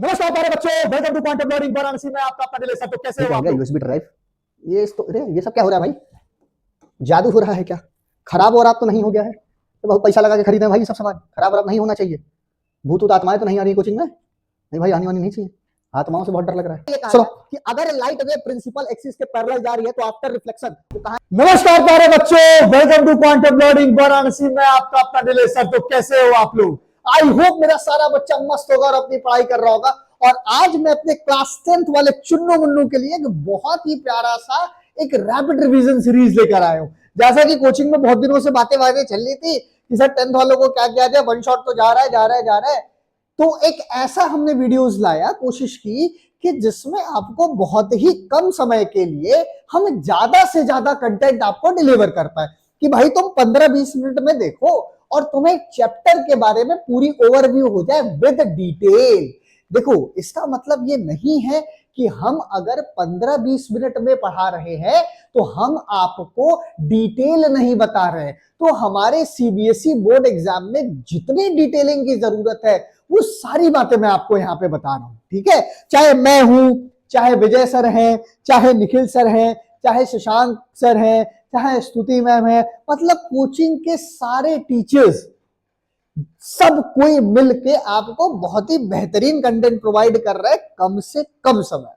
नमस्कार प्यारे बच्चों, welcome to quantum learning. Varanasi में आपका अपना दिलेर सर। तो कैसे हो आप लोग? यूएसबी ड्राइव ये सब क्या हो रहा है भाई? जादू हो रहा है क्या? खराब और आप तो नहीं हो गया है? तो बहुत पैसा लगा के खरीदे भाई सब सामान। खराब और नहीं होना चाहिए। भूत आत्माएं तो नहीं आ रही कोचिंग में? नहीं भाई, आनी वानी नहीं चाहिए। आत्माओं से बहुत डर लग रहा है। सुनो कि अगर लाइट वेव प्रिंसिपल एक्सिस के पैरेलल जा रही है तो आफ्टर रिफ्लेक्शन तो कहां? नमस्कार प्यारे बच्चों, welcome to quantum learning. Varanasi में आपका अपना दिलेर सर। तो कैसे हो आप लोग? आई होप मेरा सारा बच्चा मस्त होगा और अपनी पढ़ाई कर रहा होगा। और आज मैं अपने क्लास 10th वाले चुन्नू मुन्नू के लिए एक बहुत ही प्यारा सा एक रैपिड रिवीजन सीरीज लेकर आया हूं। जैसा कि कोचिंग में बहुत दिनों से बातें चल रही थी कि सर 10th वालों को क्या किया जाए, वन शॉट तो जा रहा है। तो एक ऐसा हमने वीडियोस लाया, कोशिश की कि जिसमें आपको बहुत ही कम समय के लिए हम ज्यादा से ज्यादा कंटेंट आपको डिलीवर कर पाए कि भाई तुम 15-20 मिनट में देखो और तुम्हें चैप्टर के बारे में पूरी ओवरव्यू हो जाए विद डिटेल। देखो, इसका मतलब ये नहीं है कि हम अगर 15-20 मिनट में पढ़ा रहे हैं तो हम आपको डिटेल नहीं बता रहे। तो हमारे सीबीएसई बोर्ड एग्जाम में जितनी डिटेलिंग की जरूरत है वो सारी बातें मैं आपको यहां पे बता रहा हूं, ठीक है? चाहे मैं हूं, चाहे विजय सर हैं, चाहे निखिल सर हैं, चाहे शशांक सर हैं, चाहे स्तुति मैम है, मतलब कोचिंग के सारे टीचर्स, सब कोई मिलके आपको बहुत ही बेहतरीन कंटेंट प्रोवाइड कर रहा है कम से कम समय,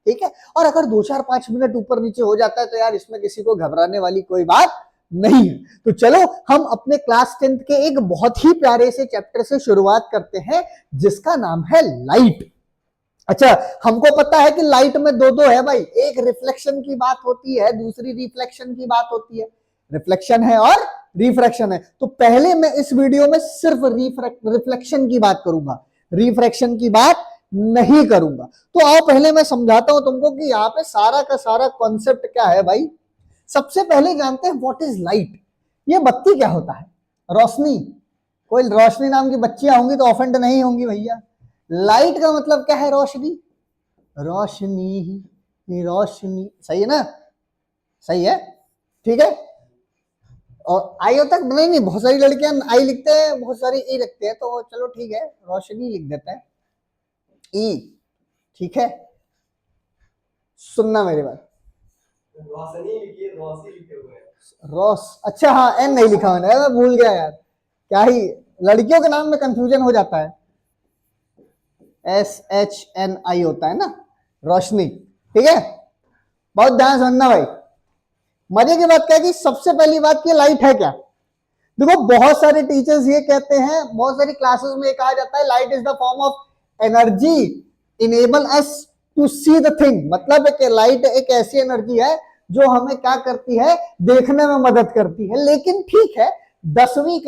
ठीक है? और अगर 2-4-5 मिनट ऊपर नीचे हो जाता है तो यार इसमें किसी को घबराने वाली कोई बात नहीं है। तो चलो हम अपने क्लास 10th के एक बहुत ही प्यारे से चैप्टर से शुरुआत करते हैं जिसका नाम है लाइट। अच्छा, हमको पता है कि लाइट में दो है भाई। एक रिफ्लेक्शन की बात होती है, दूसरी रिफ्लेक्शन की बात होती है। रिफ्लेक्शन है और रिफ्रैक्शन है। तो पहले मैं इस वीडियो में सिर्फ रिफ्लेक्शन की बात करूंगा, रिफ्रैक्शन की बात नहीं करूंगा। तो आओ पहले मैं समझाता हूं तुमको कि यहाँ पे सारा का सारा कॉन्सेप्ट क्या है भाई। सबसे पहले जानते हैं व्हाट इज लाइट। ये बत्ती क्या होता है? रोशनी। कोई रोशनी नाम की बच्चियां होंगी तो ऑफेंड नहीं होंगी भैया। लाइट का मतलब क्या है? रोशनी। रोशनी ही रोशनी, सही है ना? सही है, ठीक है। और आई होता है नहीं, बहुत सारी लड़कियां आई लिखते हैं, बहुत सारी ई लिखते हैं, तो चलो ठीक है, रोशनी लिख देते हैं, ई, ठीक है। सुनना मेरी बात। रोशनी लिखिए, रोशनी लिखे हुए हैं। रोश, अच्छा हाँ, एन नहीं लिखा मैंने, मैं भूल गया यार। क्या ही लड़कियों के नाम में कंफ्यूजन हो जाता है। SHNI होता है ना, रोशनी, ठीक है। बहुत ध्यान सुनना भाई। मजे की बात क्या है कि सबसे पहली बात की लाइट है क्या। देखो, बहुत सारे टीचर्स ये कहते हैं, बहुत सारी क्लासेस में ये कहा जाता है light is the form of energy enable us to see the thing. मतलब है कि लाइट एक ऐसी एनर्जी है जो हमें क्या करती है, देखने में मदद करती है। लेकिन ठीक है, 10वीं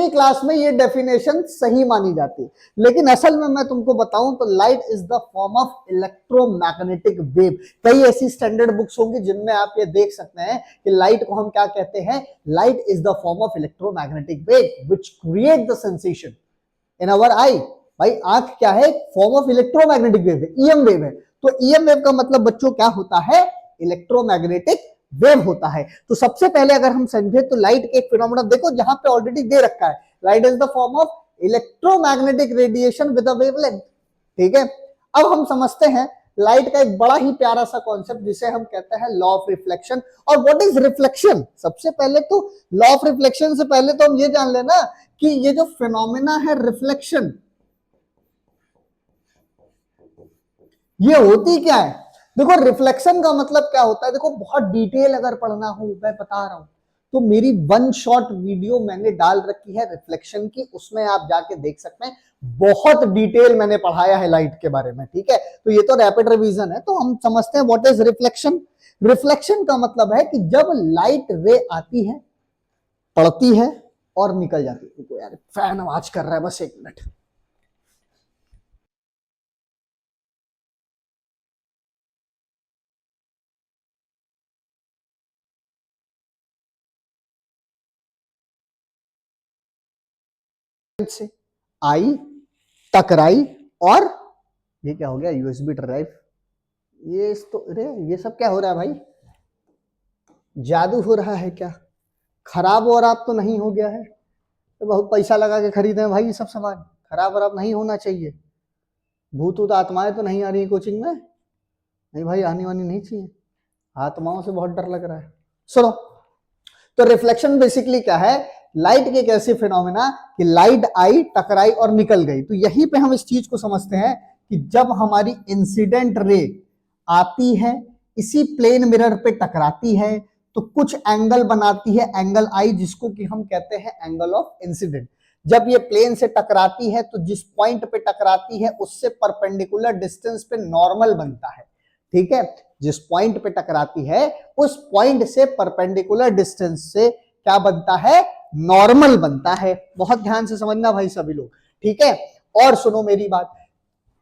क्लास में ये डेफिनेशन सही मानी जाती है, लेकिन असल में मैं तुमको बताऊं तो light is the form of electromagnetic wave. कई ऐसी स्टैंडर्ड बुक्स होंगी जिनमें आप ये देख सकते हैं कि लाइट को हम क्या कहते हैं, light is the form of electromagnetic wave which create the sensation in our eye. भाई आंख क्या है? फॉर्म ऑफ इलेक्ट्रोमैग्नेटिक वेव है, ईएम वेव है। तो ईएम वेव का मतलब बच्चों क्या होता है? इलेक्ट्रोमैग्नेटिक वेव होता है। तो सबसे पहले अगर हम समझे तो लाइट के एक फिनोमेना देखो, जहां पे ऑलरेडी दे रखा है, light is the form of electromagnetic radiation with a wavelength, ठीक है। अब हम समझते हैं लाइट का एक बड़ा ही प्यारा सा कॉन्सेप्ट जिसे हम कहते हैं लॉ ऑफ रिफ्लेक्शन। और व्हाट इज रिफ्लेक्शन? सबसे पहले तो लॉ ऑफ रिफ्लेक्शन से पहले तो हम ये जान लेना कि ये जो फिनोमेना है रिफ्लेक्शन, ये होती क्या है। देखो, रिफ्लेक्शन का मतलब क्या होता है, देखो बहुत डिटेल अगर पढ़ना हो मैं बता रहा हूं तो मेरी वन शॉट वीडियो मैंने डाल रखी है रिफ्लेक्शन की, उसमें आप जाके देख सकते हैं। बहुत डिटेल मैंने पढ़ाया है लाइट के बारे में, ठीक है। तो ये तो रैपिड रिवीजन है, तो हम समझते हैं व्हाट इज रिफ्लेक्शन। रिफ्लेक्शन का मतलब है कि जब लाइट रे आती है, पड़ती है और निकल जाती है। देखो यार, फैन आवाज कर रहा है, बस एक मिनट। से आई, टकराई, और ये क्या हो गया? USB drive. ये तो अरे ये सब क्या हो रहा है भाई? जादू हो रहा है क्या? खराब और आप तो नहीं हो गया है? तो बहुत पैसा लगा के खरीदे भाई ये सब सामान। खराब वराब नहीं होना चाहिए। भूत ऊत आत्माएं तो नहीं आ रही कोचिंग में? नहीं भाई, आनी वानी नहीं चाहिए, आत्माओं से बहुत डर लग रहा है। सुनो, तो रिफ्लेक्शन बेसिकली क्या है? लाइट के एक ऐसे फिनोमेना कि लाइट आई, टकराई और निकल गई। तो यहीं पे हम इस चीज को समझते हैं कि जब हमारी इंसिडेंट रे आती है, इसी प्लेन मिरर पे टकराती है, तो कुछ एंगल बनाती है, एंगल आई, जिसको कि हम कहते हैं एंगल ऑफ इंसिडेंट। जब ये प्लेन से टकराती है तो जिस पॉइंट पे टकराती है उससे परपेंडिकुलर डिस्टेंस पे नॉर्मल बनता है। ठीक है, जिस पॉइंट पे टकराती है उस पॉइंट से परपेंडिकुलर डिस्टेंस से क्या बनता है? नॉर्मल बनता है। बहुत ध्यान से समझना भाई सभी लोग, ठीक है। और सुनो मेरी बात,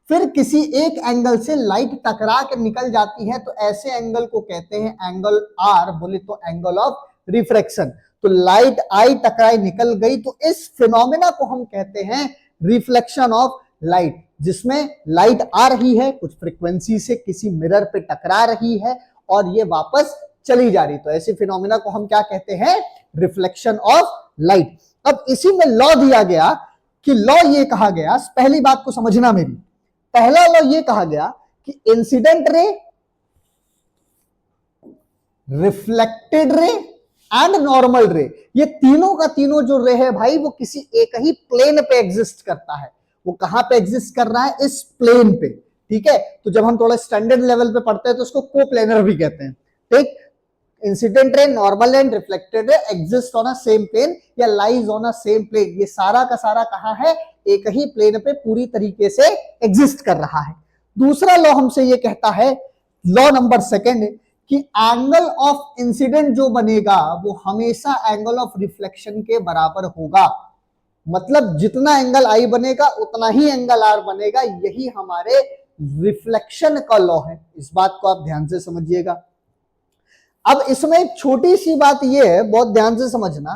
फिर किसी एक एंगल से लाइट टकरा के निकल जाती है, तो ऐसे एंगल को कहते हैं एंगल आर, बोले तो एंगल ऑफ रिफ्रैक्शन। तो लाइट आई, टकराई, निकल गई, तो इस फिनोमेना को हम कहते हैं रिफ्लेक्शन ऑफ लाइट, जिसमें लाइट आ रही है कुछ फ्रीक्वेंसी से, किसी मिरर पे टकरा रही है और ये वापस चली जा रही। तो ऐसी फिनोमेना को हम क्या कहते हैं? Reflection of light. अब इसी में लॉ दिया गया कि लॉ ये कहा गया, पहली बात को समझना मेरी, पहला लॉ ये कहा गया कि incident ray, reflected ray and normal रे, ये तीनों का तीनों जो रे है भाई, वो किसी एक ही प्लेन पे एग्जिस्ट करता है। वो कहां पे एग्जिस्ट कर रहा है? इस प्लेन पे। ठीक है, तो जब हम थोड़ा स्टैंडर्ड लेवल पे पढ़ते हैं तो उसको कोप्लेनर भी कहते हैं। ठीक, incident ray, normal and reflected ray exist on a same plane या lies on a same plane. ये सारा का सारा कहां है? एक ही प्लेन पे पूरी तरीके से एग्जिस्ट कर रहा है। दूसरा लॉ हमसे ये कहता है, लॉ नंबर सेकंड, कि एंगल ऑफ इंसिडेंट जो बनेगा वो हमेशा एंगल ऑफ रिफ्लेक्शन के बराबर होगा। मतलब जितना एंगल आई बनेगा उतना ही एंगल आर बनेगा। यही हमारे रिफ्लेक्शन का लॉ है। इस बात को आप ध्यान से समझिएगा। अब इसमें एक छोटी सी बात यह है, बहुत ध्यान से समझना,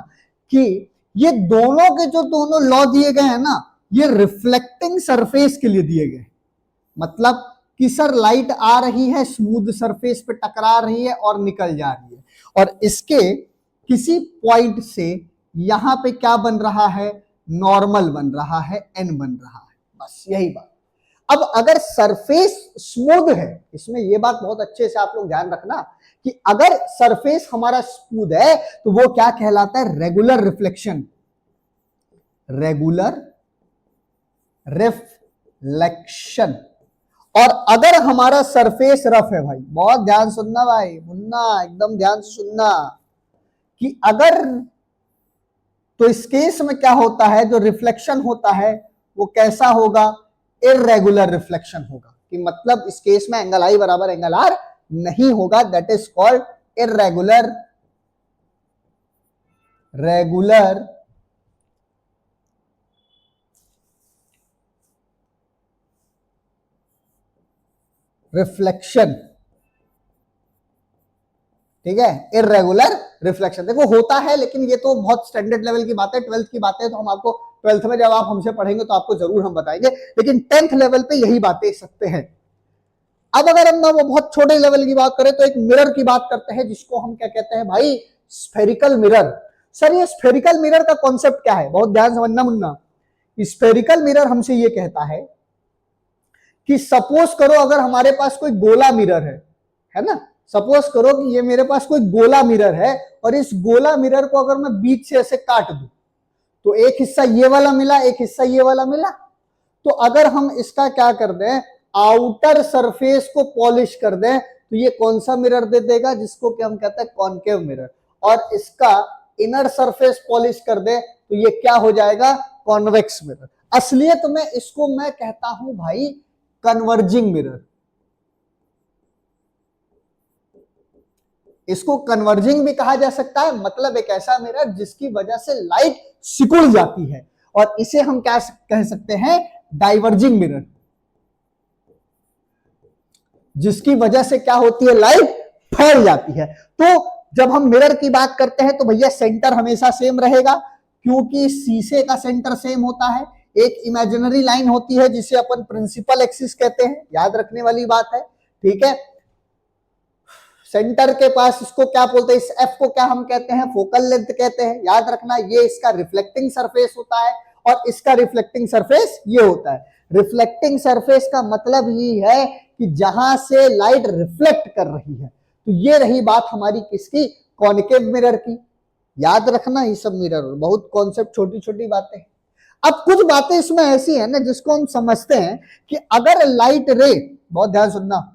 कि ये दोनों के जो दोनों लॉ दिए गए हैं ना, ये रिफ्लेक्टिंग सरफेस के लिए दिए गए। मतलब कि सर लाइट आ रही है, स्मूथ सरफेस पे टकरा रही है और निकल जा रही है, और इसके किसी पॉइंट से यहां पे क्या बन रहा है? नॉर्मल बन रहा है, एन बन रहा है, बस यही बात। अब अगर सरफेस स्मूथ है, इसमें यह बात बहुत अच्छे से आप लोग ध्यान रखना कि अगर सरफेस हमारा स्मूथ है तो वो क्या कहलाता है? Regular reflection, regular reflection. और अगर हमारा सरफेस रफ है, भाई बहुत ध्यान सुनना भाई, मुन्ना एकदम ध्यान से सुनना, कि अगर, तो इस केस में क्या होता है? जो रिफ्लेक्शन होता है वो कैसा होगा? इररेगुलर रिफ्लेक्शन होगा। कि मतलब इस केस में एंगल आई बराबर एंगल आर नहीं होगा। That is called irregular reflection. ठीक है, इररेगुलर रिफ्लेक्शन। देखो होता है, लेकिन ये तो बहुत स्टैंडर्ड लेवल की बात है, 12th की बात है, तो हम आपको 12th में जब आप हमसे पढ़ेंगे तो आपको जरूर हम बताएंगे, लेकिन 10th लेवल पे यही बातें सकते हैं। अब अगर हम ना वो बहुत छोटे लेवल की बात करें तो एक मिरर की बात करते हैं, जिसको हम क्या कहते हैं भाई? Spherical mirror. सर ये स्फेरिकल मिरर का कॉन्सेप्ट क्या है? बहुत ध्यान समझना मुन्ना। स्फेरिकल मिरर हमसे ये कहता है कि सपोज करो अगर हमारे पास कोई गोला मिरर है ना, सपोज करो कि ये मेरे पास कोई गोला मिरर है, और इस गोला मिरर को अगर मैं बीच से ऐसे काट दूं तो एक हिस्सा ये वाला मिला, एक हिस्सा ये वाला मिला। तो अगर हम इसका क्या कर दें? आउटर सरफेस को पॉलिश कर दें, तो ये कौन सा मिरर दे देगा? जिसको कि हम कहते हैं कॉनकेव मिरर। और इसका इनर सरफेस पॉलिश कर दे तो ये क्या हो जाएगा? Convex mirror. असलियत में इसको मैं कहता हूं भाई कन्वर्जिंग मिरर। इसको कन्वर्जिंग भी कहा जा सकता है। मतलब एक ऐसा मिरर जिसकी वजह से लाइट सिकुड़ जाती है, और इसे हम क्या कह सकते हैं? डाइवर्जिंग मिरर, जिसकी वजह से क्या होती है? लाइट फैल जाती है। तो जब हम मिरर की बात करते हैं तो भैया सेंटर हमेशा सेम रहेगा, क्योंकि शीशे का सेंटर सेम होता है। एक इमेजिनरी लाइन होती है जिसे अपन प्रिंसिपल एक्सिस कहते हैं, याद रखने वाली बात है। ठीक है, सेंटर के पास इसको क्या बोलते हैं? इस एफ को क्या हम कहते हैं? फोकल लेंथ कहते हैं, याद रखना। ये इसका रिफ्लेक्टिंग सरफेस होता है, और इसका रिफ्लेक्टिंग सरफेस ये होता है। रिफ्लेक्टिंग सरफेस का मतलब ये है कि जहां से लाइट रिफ्लेक्ट कर रही है। तो ये रही बात हमारी किसकी, कॉन्केव मिरर की। याद रखना ये सब मिरर, बहुत कॉन्सेप्ट, छोटी छोटी बातें। अब कुछ बातें इसमें ऐसी है ना जिसको हम समझते हैं कि अगर लाइट रे, बहुत ध्यान सुनना,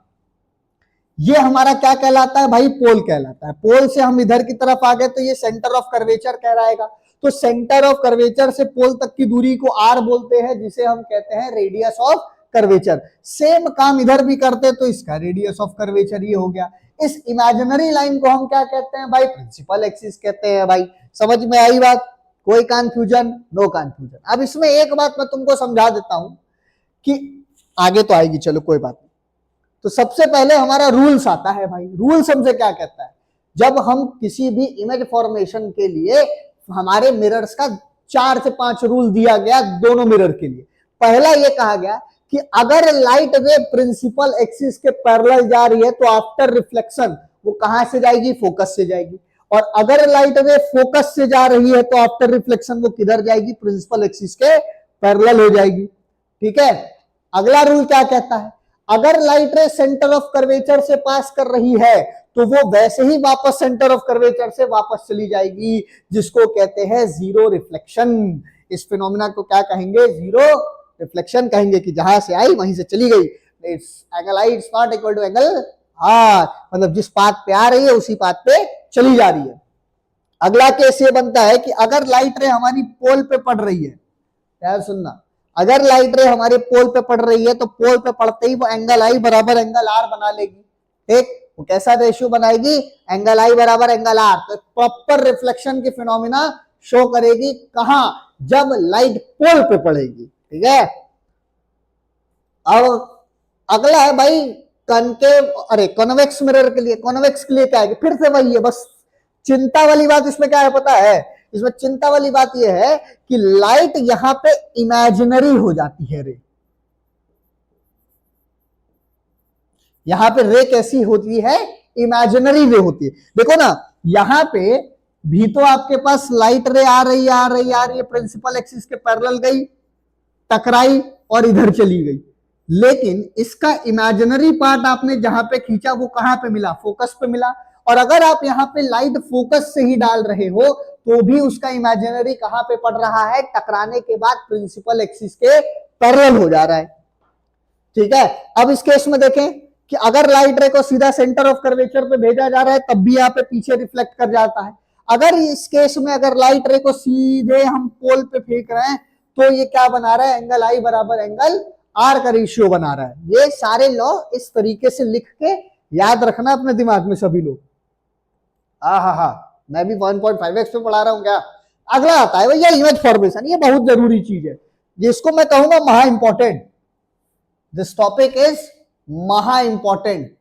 ये हमारा क्या कहलाता है भाई, पोल कहलाता है। पोल से हम इधर की तरफ आ गए तो ये सेंटर ऑफ कर्वेचर कहलाएगा। तो सेंटर ऑफ कर्वेचर से पोल तक की दूरी को आर बोलते हैं, जिसे हम कहते हैं रेडियस ऑफ कर्वेचर। सेम काम इधर भी करते तो इसका रेडियस ऑफ कर्वेचर ये हो गया। इस इमेजिनरी लाइन को हम क्या कहते हैं भाई, प्रिंसिपल एक्सिस कहते हैं भाई। समझ में आई बात, कोई कंफ्यूजन, नो कंफ्यूजन। अब इसमें एक बात मैं तुमको समझा देता हूं कि आगे तो आएगी, चलो कोई बात नहीं। तो सबसे पहले हमारा रूल्स आता है भाई। रूल्स हमसे क्या कहता है, जब हम किसी भी इमेज फॉर्मेशन के लिए हमारे मिरर्स का 4 से 5 रूल दिया गया दोनों मिरर के लिए। पहला ये कहा गया कि अगर लाइट रे प्रिंसिपल एक्सिस के पैरेलल जा रही है तो आफ्टर रिफ्लेक्शन वो कहां से जाएगी, फोकस से जाएगी। और अगर लाइट रे फोकस से जा रही है तो आफ्टर रिफ्लेक्शन वो किधर जाएगी, प्रिंसिपल एक्सिस के पैरेलल हो जाएगी। ठीक है। अगला रूल क्या कहता है, अगर लाइट रे सेंटर ऑफ कर्वेचर से पास कर रही है तो वो वैसे ही वापस सेंटर ऑफ कर्वेचर से वापस चली जाएगी, जिसको कहते हैं जीरो रिफ्लेक्शन। इस फिनोमिना को क्या कहेंगे, जीरो रिफ्लेक्शन कहेंगे, कि जहां से आई वहीं से चली गई। Angle i is not equal to angle r, मतलब जिस पाथ पे आ रही है उसी पाथ पे चली जा रही है। अगला केस ये बनता है कि अगर लाइट रे हमारी पोल पे पड़ रही है, यार सुनना, अगर लाइट रे हमारे पोल पे पड़ रही है तो पोल पे पड़ते ही वो एंगल आई बराबर एंगल आर बना लेगी। ठीक, वो कैसा रेशियो बनाएगी, एंगल आई बराबर एंगल आर। तो प्रॉपर रिफ्लेक्शन की फिनोमिना शो करेगी कहां, जब लाइट पोल पे पड़ेगी। ठीक है। अब अगला है भाई कनकेव, अरे कॉन्वेक्स मिरर के लिए। कॉन्वेक्स के लिए क्या है, फिर से वही है, बस चिंता वाली बात इसमें क्या है पता है, इसमें चिंता वाली बात यह है कि लाइट यहां पे इमेजिनरी हो जाती है रे। यहां पे रे कैसी होती है, इमेजिनरी रे होती है। देखो ना, यहां पे भी तो आपके पास लाइट रे आ रही है, प्रिंसिपल एक्सिस के पैरेलल गई, टकराई और इधर चली गई। लेकिन इसका इमेजिनरी पार्ट आपने जहां पे खींचा वो कहां पे मिला, फोकस पे मिला। और अगर आप यहाँ पे लाइट फोकस से ही डाल रहे हो तो भी उसका इमेजिनरी कहां पे पड़ रहा है, टकराने के बाद प्रिंसिपल एक्सिस के पैरेलल हो जा रहा है। ठीक है। अब इस केस में देखें कि अगर लाइट रे को सीधा सेंटर ऑफ कर्वेचर पे भेजा जा रहा है तब भी यहाँ पे पीछे रिफ्लेक्ट कर जाता है। अगर इस केस में अगर लाइट रे को सीधे हम पोल पे फेंक रहे हैं तो ये क्या बना रहा है, एंगल आई बराबर एंगल आर का रेशियो बना रहा है। ये सारे लॉ इस तरीके से लिख के याद रखना अपने दिमाग में सभी लोग। मैं भी 1.5x पे पढ़ा रहा हूं क्या। अगला आता है भैया इमेज फॉर्मेशन। ये बहुत जरूरी चीज है, जिसको मैं कहूंगा महा इंपॉर्टेंट। दिस टॉपिक इज महा इंपॉर्टेंट।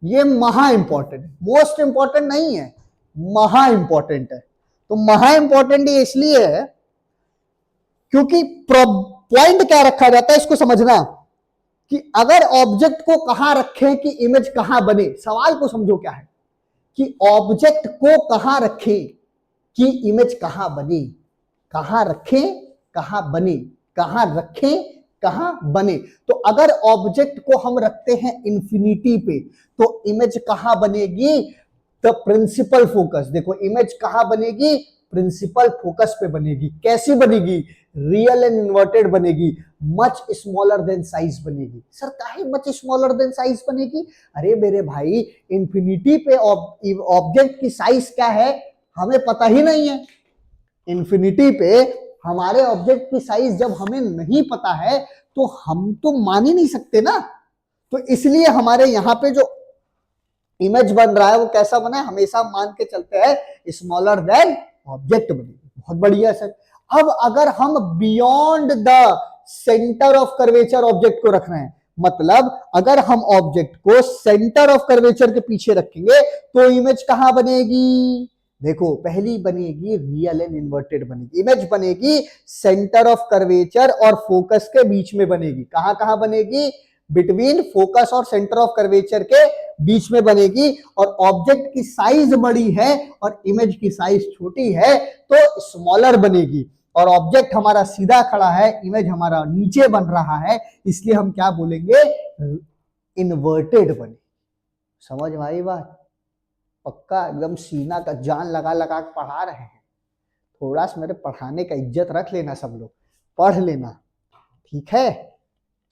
ये महा इंपॉर्टेंट, मोस्ट इंपॉर्टेंट नहीं है, महा इंपॉर्टेंट है। तो महा इंपॉर्टेंट ये इसलिए है क्योंकि पॉइंट क्या रखा जाता है इसको समझना, कि अगर ऑब्जेक्ट को कहां रखें कि इमेज कहां बने। सवाल को समझो क्या है, कि ऑब्जेक्ट को कहां रखें कि इमेज कहां बने। कहां रखें कहां बने, कहां रखें कहां बने। तो अगर ऑब्जेक्ट को हम रखते हैं इंफिनिटी पे तो इमेज कहां बनेगी, द प्रिंसिपल फोकस। देखो इमेज कहां बनेगी, प्रिंसिपल फोकस पे बनेगी। कैसी बनेगी, रियल एंड इन्वर्टेड बनेगी, मच स्मॉलर देन साइज बनेगी। सर काहे मच स्मॉलर देन साइज बनेगी, अरे मेरे भाई इंफिनिटी पे ऑब्जेक्ट की साइज क्या है हमें पता ही नहीं है। इंफिनिटी पे हमारे ऑब्जेक्ट की साइज जब हमें नहीं पता है तो हम तो मान ही नहीं सकते ना। तो इसलिए हमारे यहाँ पे जो इमेज बन रहा है वो कैसा बना है, हमेशा मान के चलते हैं स्मॉलर देन ऑब्जेक्ट बनेगी। बहुत बढ़िया सर। अब अगर हम beyond the centre of curvature object को रख रहे हैं, मतलब अगर हम ऑब्जेक्ट को सेंटर ऑफ कर्वेचर के पीछे रखेंगे तो इमेज कहां बनेगी, देखो पहली बनेगी रियल एंड इन्वर्टेड बनेगी। इमेज बनेगी सेंटर ऑफ कर्वेचर और फोकस के बीच में बनेगी। कहां कहां बनेगी, बिटवीन फोकस और सेंटर ऑफ कर्वेचर के बीच में बनेगी, और ऑब्जेक्ट की साइज बड़ी है और इमेज की साइज छोटी है तो स्मॉलर बनेगी, और ऑब्जेक्ट हमारा सीधा खड़ा है, इमेज हमारा नीचे बन रहा है, इसलिए हम क्या बोलेंगे, इन्वर्टेड बने। समझ में आई बात? पक्का एकदम सीना का जान लगा लगा के पढ़ा रहे हैं, थोड़ा सा मेरे पढ़ाने का इज्जत रख लेना, सब लोग पढ़ लेना, ठीक है।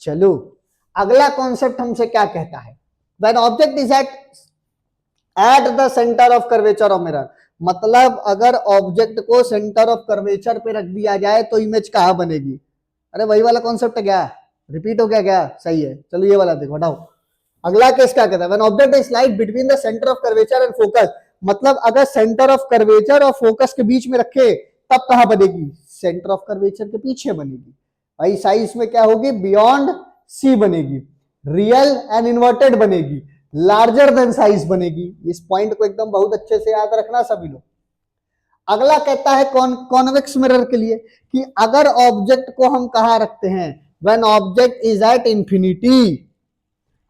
चलो अगला कॉन्सेप्ट हमसे क्या कहता है, when object is at the centre of curvature of mirror, मतलब अगर ऑब्जेक्ट को सेंटर ऑफ कर्वेचर पे रख दिया जाए तो इमेज कहां बनेगी। अरे वही वाला कॉन्सेप्ट है क्या, रिपीट हो गया क्या? सही है, चलो ये वाला देखो, हटाओ। अगला केस क्या कहता है, when object is light between the centre of curvature and focus, मतलब अगर सेंटर ऑफ कर्वेचर और फोकस के बीच में रखे तब कहां बनेगी, सेंटर ऑफ कर्वेचर के पीछे बनेगी। भाई साइज में क्या होगी, बियॉन्ड सी बनेगी, रियल एंड इन्वर्टेड बनेगी, लार्जर देन साइज बनेगी। इस पॉइंट को एकदम बहुत अच्छे से याद रखना सभी लोग। अगला कहता है कॉन्वेक्स मिरर के लिए कि अगर ऑब्जेक्ट को हम कहां रखते हैं, when object is at infinity,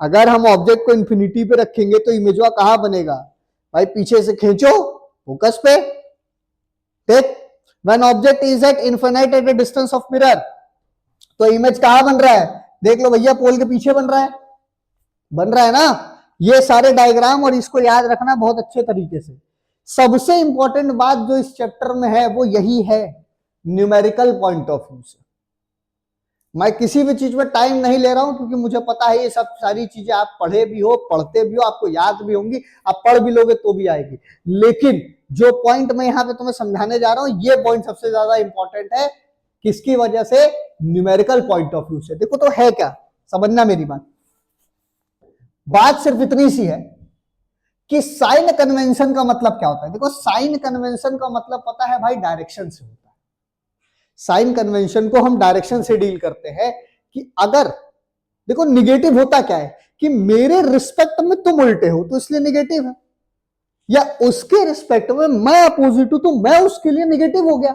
अगर हम ऑब्जेक्ट को इंफिनिटी पे रखेंगे तो इमेजवा कहां बनेगा, भाई पीछे से खींचो फोकस पे, देख। When object is at infinite at the distance of mirror, तो इमेज कहां बन रहा है, देख लो भैया, पोल के पीछे बन रहा है ना। ये सारे डायग्राम और इसको याद रखना बहुत अच्छे तरीके से। सबसे इंपॉर्टेंट बात जो इस चैप्टर में है वो यही है, न्यूमेरिकल पॉइंट ऑफ व्यू से। मैं किसी भी चीज में टाइम नहीं ले रहा हूं, क्योंकि मुझे पता है ये सब सारी चीजें आप पढ़े भी हो, पढ़ते भी हो, आपको याद भी होंगी, आप पढ़ भी लोगे तो भी आएगी। लेकिन जो पॉइंट मैं यहाँ पे तुम्हें समझाने जा रहा हूं, ये पॉइंट सबसे ज्यादा इंपॉर्टेंट है। किसकी वजह से, न्यूमेरिकल पॉइंट ऑफ व्यू से। देखो तो है क्या, समझना मेरी बात सिर्फ इतनी सी है कि साइन कन्वेंशन का मतलब क्या होता है। देखो साइन कन्वेंशन का मतलब पता है भाई, डायरेक्शन से होता है। साइन कन्वेंशन को हम डायरेक्शन से डील करते हैं कि अगर देखो निगेटिव होता क्या है कि मेरे रिस्पेक्ट में तुम उल्टे हो तो इसलिए निगेटिव है, या उसके रिस्पेक्ट में मैं अपोजिट हूं तो मैं उसके लिए निगेटिव हो गया।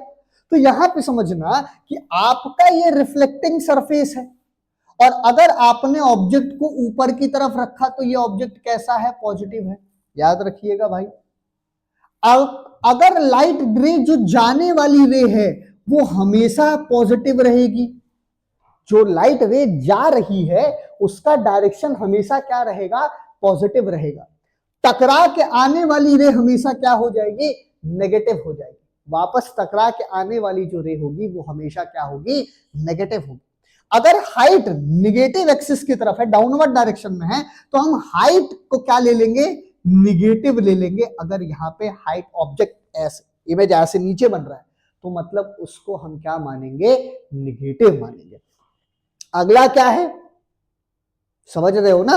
तो यहां पे समझना कि आपका ये रिफ्लेक्टिंग सरफेस है, और अगर आपने ऑब्जेक्ट को ऊपर की तरफ रखा तो ये ऑब्जेक्ट कैसा है, पॉजिटिव है। याद रखिएगा भाई। अगर लाइट रे जो जाने वाली रे है वो हमेशा पॉजिटिव रहेगी, जो लाइट रे जा रही है उसका डायरेक्शन हमेशा क्या रहेगा, पॉजिटिव रहेगा। टकरा के आने वाली रे हमेशा क्या हो जाएगी, नेगेटिव हो जाएगी। वापस टकरा के आने वाली जो रे होगी वो हमेशा क्या होगी, नेगेटिव होगी। अगर हाइट निगेटिव एक्सिस की तरफ है, डाउनवर्ड डायरेक्शन में है, तो हम हाइट को क्या ले लेंगे, निगेटिव ले लेंगे। अगर यहाँ पे हाइट ऑब्जेक्ट ऐसे इमेज ऐसे नीचे बन रहा है तो मतलब उसको हम क्या मानेंगे, निगेटिव मानेंगे। अगला क्या है, समझ रहे हो ना,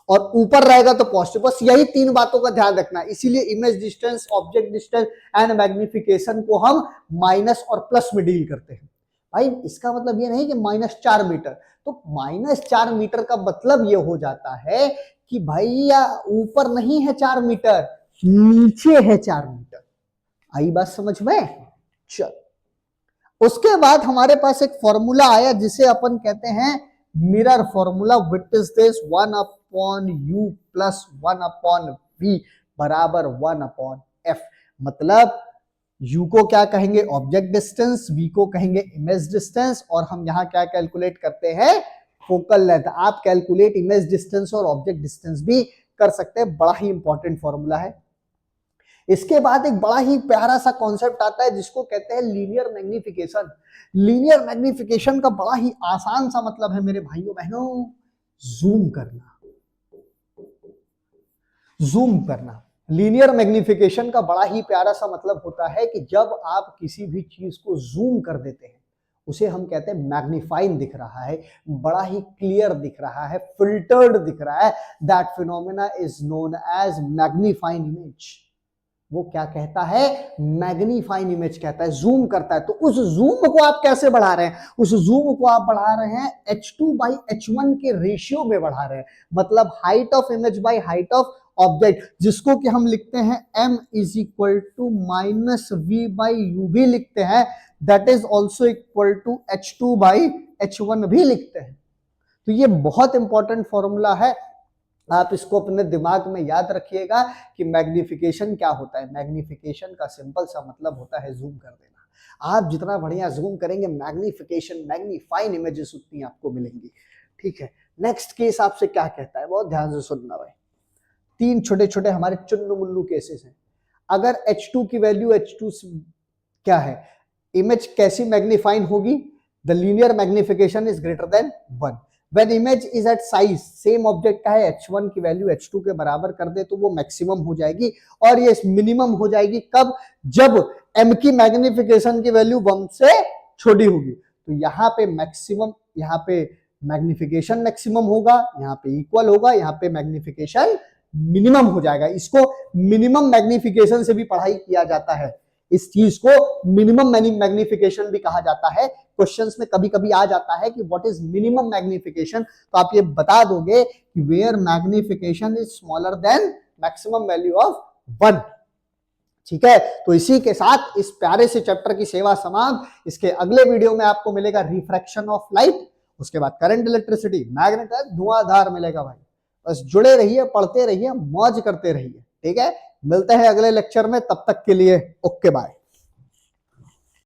और ऊपर रहेगा तो पॉजिटिव। बस यही तीन बातों का ध्यान रखना। इसीलिए image distance, object distance and magnification को हम माइनस और प्लस में डील करते हैं। भाई इसका मतलब ये नहीं कि -4 मीटर, तो -4 मीटर का मतलब ये हो जाता है कि भैया ऊपर नहीं है 4 मीटर, नीचे है 4 मीटर। आई बात समझ में? चल, उसके बाद हमारे पास एक फॉर्मूला आया जिसे अपन कहते हैं mirror formula. Which is this, 1/u plus 1/v बराबर 1/f। मतलब u को क्या कहेंगे, ऑब्जेक्ट डिस्टेंस, v को कहेंगे इमेज डिस्टेंस, और हम यहाँ क्या कैलकुलेट करते हैं, फोकल लेंथ। आप कैलकुलेट इमेज डिस्टेंस और ऑब्जेक्ट डिस्टेंस भी कर सकते हैं। बड़ा ही इंपॉर्टेंट फॉर्मूला है। इसके बाद एक बड़ा ही प्यारा सा कॉन्सेप्ट आता है जिसको कहते हैं लीनियर मैग्निफिकेशन। लीनियर मैग्निफिकेशन का बड़ा ही आसान सा मतलब है मेरे भाइयों बहनों, जूम करना। जूम करना। लीनियर मैग्निफिकेशन का बड़ा ही प्यारा सा मतलब होता है कि जब आप किसी भी चीज को जूम कर देते हैं उसे हम कहते हैं मैग्नीफाइंग दिख रहा है, बड़ा ही क्लियर दिख रहा है, फिल्टर्ड दिख रहा है। That phenomena is known as magnifying image. वो क्या कहता है, मैग्नीफाइंग इमेज कहता है, जूम करता है। तो उस जूम को आप कैसे बढ़ा रहे हैं, उस जूम को आप बढ़ा रहे हैं h2/h1 के रेशियो में बढ़ा रहे हैं। मतलब height of image by height of object, जिसको कि हम लिखते हैं m = -v/u भी लिखते हैं, that is also equal to h2/h1 भी लिखते हैं। तो ये बहुत इंपॉर्टेंट फॉर्मूला है, आप इसको अपने दिमाग में याद रखिएगा कि मैग्निफिकेशन क्या होता है। मैग्निफिकेशन का सिंपल सा मतलब होता है जूम कर देना। आप जितना बढ़िया जूम करेंगे मैग्निफिकेशन, मैग्नीफाइन इमेजेस उतनी आपको मिलेंगी, ठीक है। नेक्स्ट केस आपसे क्या कहता है, बहुत ध्यान से सुनना भाई। 3 छोटे छोटे हमारे चुन्नू मुन्नू केसेस हैं। अगर H2 की वैल्यू H2 क्या है, इमेज कैसी मैग्नीफाइन होगी, the linear magnification is greater than 1। When image is at size, same object का है, H1 की वैल्यू H2 के बराबर कर दे तो वो मैक्सिमम हो जाएगी, और ये मिनिमम हो जाएगी कब, जब m की मैग्निफिकेशन की वैल्यू 1 से छोटी होगी। तो यहाँ पे मैक्सिमम, यहाँ पे मैग्निफिकेशन मैक्सिमम होगा, यहाँ पे इक्वल होगा, यहाँ पे मैग्निफिकेशन मिनिमम हो जाएगा। इसको मिनिमम मैग्निफिकेशन से भी पढ़ाई किया जाता है, इस चीज को मिनिमम मैग्निफिकेशन भी कहा जाता है। क्वेश्चंस में कभी कभी आ जाता है कि व्हाट इज मिनिमम मैग्निफिकेशन, तो आप ये बता दोगे कि where magnification is smaller than maximum value of 1, ठीक है। तो इसी के साथ इस प्यारे से चैप्टर की सेवा समाप्त। इसके अगले वीडियो में आपको मिलेगा रिफ्रैक्शन ऑफ लाइट, उसके बाद करंट इलेक्ट्रिसिटी, मैग्नेट, धुआंधार मिलेगा भाई। बस जुड़े रहिए, पढ़ते रहिए, मौज करते रहिए, ठीक है। मिलते हैं अगले लेक्चर में, तब तक के लिए ओके बाय।